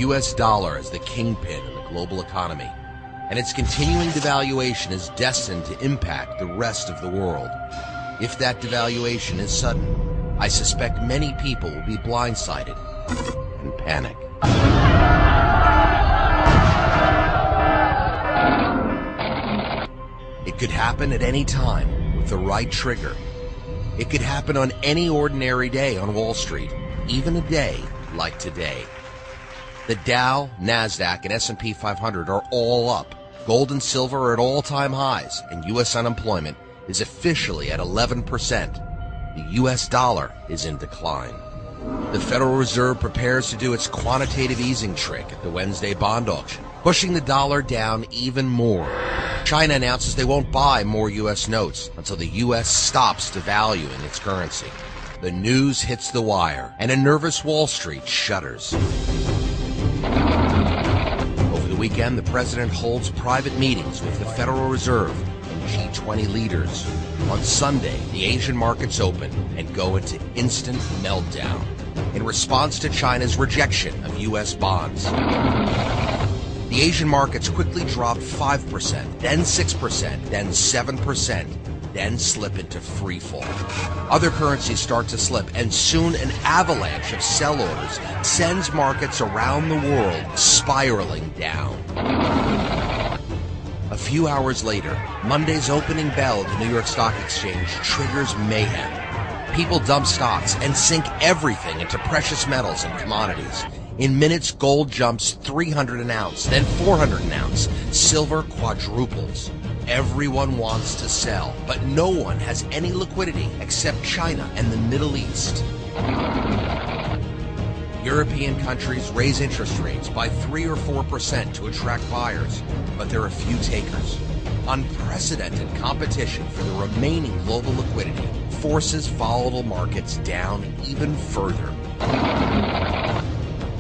U.S. dollar as the kingpin in the global economy, and its continuing devaluation is destined to impact the rest of the world. If that devaluation is sudden, I suspect many people will be blindsided and panic. It could happen at any time with the right trigger. It could happen on any ordinary day on Wall Street, even a day like today. The Dow, NASDAQ, and S&P 500 are all up. Gold and silver are at all-time highs, and U.S. unemployment is officially at 11%. The U.S. dollar is in decline. The Federal Reserve prepares to do its quantitative easing trick at the Wednesday bond auction, pushing the dollar down even more. China announces they won't buy more U.S. notes until the U.S. stops devaluing its currency. The news hits the wire, and a nervous Wall Street shudders. Over the weekend, the president holds private meetings with the Federal Reserve and G20 leaders. On Sunday, the Asian markets open and go into instant meltdown in response to China's rejection of U.S. bonds. The Asian markets quickly dropped 5%, then 6%, then 7%, then slip into free fall. Other currencies start to slip, and soon an avalanche of sell orders sends markets around the world spiraling down. A few hours later, Monday's opening bell at the New York Stock Exchange triggers mayhem. People dump stocks and sink everything into precious metals and commodities. In minutes, gold jumps 300 an ounce, then 400 an ounce. Silver quadruples. Everyone wants to sell, but no one has any liquidity except China and the Middle East. European countries raise interest rates by 3 or 4% to attract buyers, but there are few takers. Unprecedented competition for the remaining global liquidity forces volatile markets down even further.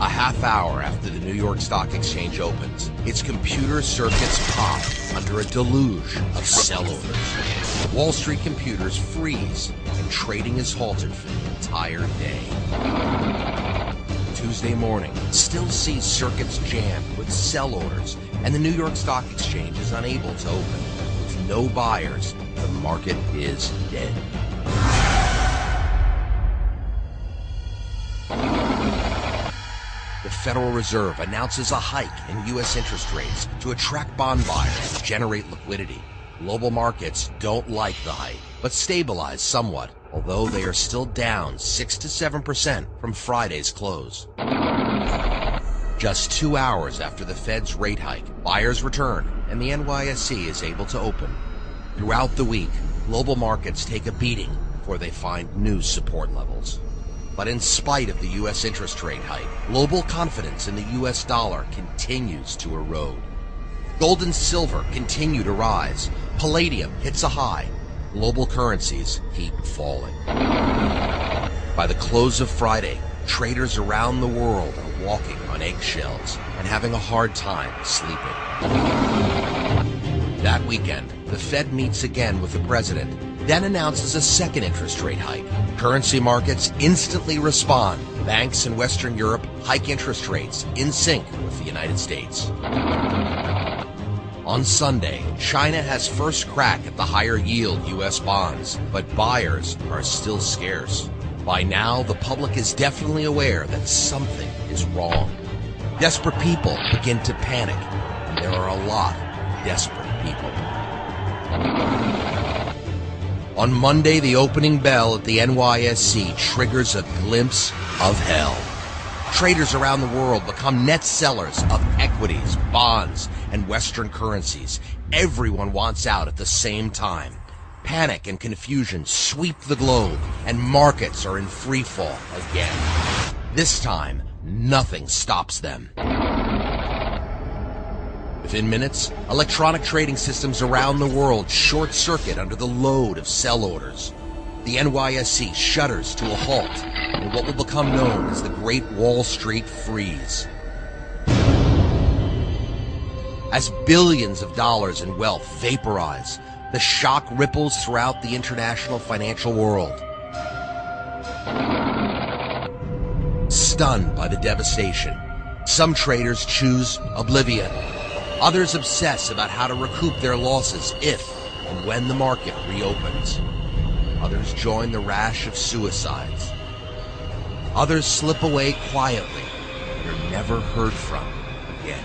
A half hour after the New York Stock Exchange opens, its computer circuits pop under a deluge of sell orders. Wall Street computers freeze, and trading is halted for the entire day. Tuesday morning still sees circuits jammed with sell orders, and the New York Stock Exchange is unable to open. With no buyers, the market is dead. The Federal Reserve announces a hike in U.S. interest rates to attract bond buyers and generate liquidity. Global markets don't like the hike, but stabilize somewhat, although they are still down 6 to 7% from Friday's close. Just 2 hours after the Fed's rate hike, buyers return, and the NYSE is able to open. Throughout the week, global markets take a beating before they find new support levels. But in spite of the U.S. interest rate hike, global confidence in the U.S. dollar continues to erode. Gold and silver continue to rise. Palladium hits a high. Global currencies keep falling. By the close of Friday, traders around the world are walking on eggshells and having a hard time sleeping. That weekend, the Fed meets again with the president, then announces a second interest rate hike. Currency markets instantly respond. Banks in Western Europe hike interest rates in sync with the United States. On Sunday, China has first crack at the higher yield U.S. bonds, but buyers are still scarce. By now, the public is definitely aware that something is wrong. Desperate people begin to panic, and there are a lot of desperate people. On Monday, the opening bell at the NYSE triggers a glimpse of hell. Traders around the world become net sellers of equities, bonds, and Western currencies. Everyone wants out at the same time. Panic and confusion sweep the globe, and markets are in free fall again. This time, nothing stops them. Within minutes, electronic trading systems around the world short-circuit under the load of sell orders. The NYSE shudders to a halt in what will become known as the Great Wall Street Freeze. As billions of dollars in wealth vaporize, the shock ripples throughout the international financial world. Stunned by the devastation, Some traders choose oblivion. Others obsess about how to recoup their losses if and when the market reopens. Others join the rash of suicides. Others slip away quietly. They're never heard from again.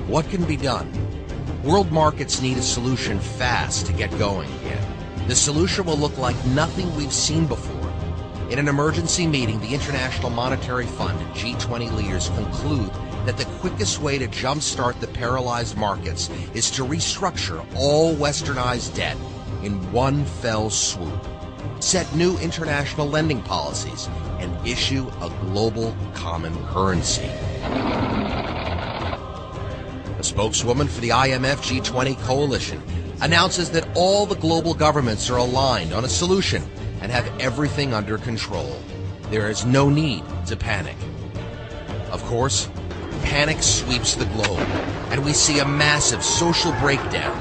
What can be done? World markets need a solution fast to get going again. The solution will look like nothing we've seen before. In an emergency meeting, the International Monetary Fund and G20 leaders conclude that the quickest way to jumpstart the paralyzed markets is to restructure all westernized debt in one fell swoop, set new international lending policies, and issue a global common currency. A spokeswoman for the IMF G20 coalition announces that all the global governments are aligned on a solution and have everything under control. There is no need to panic. Of course, panic sweeps the globe, and we see a massive social breakdown.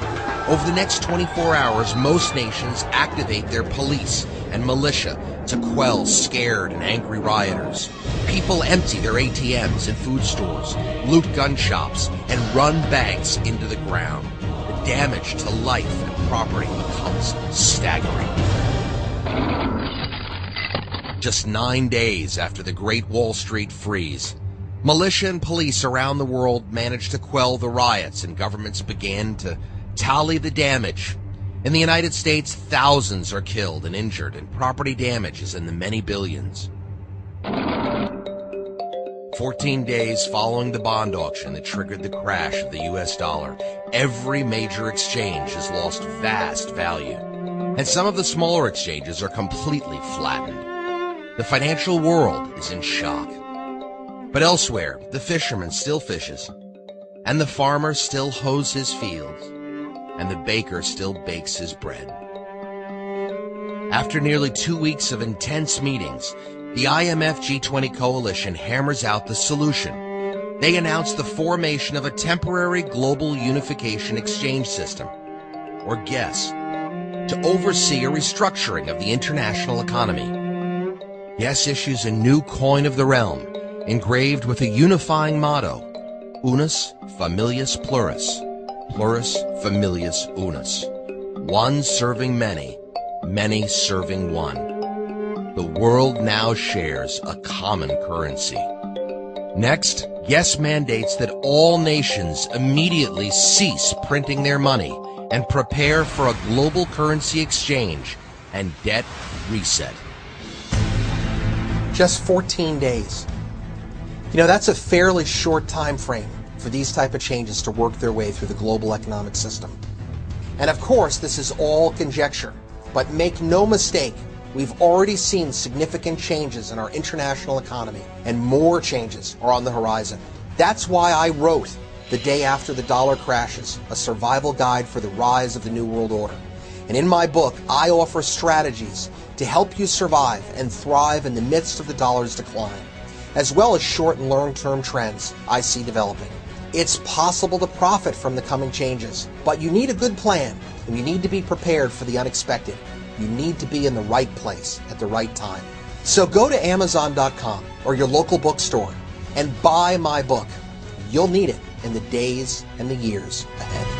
Over the next 24 hours, most nations activate their police and militia to quell scared and angry rioters. People empty their ATMs and food stores, loot gun shops, and run banks into the ground. The damage to life and property becomes staggering. Just 9 days after the Great Wall Street Freeze, militia and police around the world managed to quell the riots, and governments began to tally the damage. In the United States, thousands are killed and injured, and property damage is in the many billions. 14 days following the bond auction that triggered the crash of the US dollar, every major exchange has lost vast value, and some of the smaller exchanges are completely flattened. The financial world is in shock. But elsewhere, the fisherman still fishes, and the farmer still hoes his fields, and the baker still bakes his bread. After nearly 2 weeks of intense meetings, the IMF G20 coalition hammers out the solution. They announce the formation of a temporary global unification exchange system, or GUESS, to oversee a restructuring of the international economy. GUESS issues a new coin of the realm, engraved with a unifying motto, Unus Familius Plurus, Plurus Familius Unus. One serving many, many serving one. The world now shares a common currency. Next, GUESS mandates that all nations immediately cease printing their money and prepare for a global currency exchange and debt reset. Just 14 days. You know, that's a fairly short time frame for these type of changes to work their way through the global economic system. And of course, this is all conjecture, but make no mistake, we've already seen significant changes in our international economy, and more changes are on the horizon. That's why I wrote The Day After the Dollar Crashes, a survival guide for the rise of the New World Order. And in my book, I offer strategies to help you survive and thrive in the midst of the dollar's decline, as well as short and long-term trends I see developing. It's possible to profit from the coming changes, but you need a good plan, and you need to be prepared for the unexpected. You need to be in the right place at the right time. So go to Amazon.com or your local bookstore and buy my book. You'll need it in the days and the years ahead.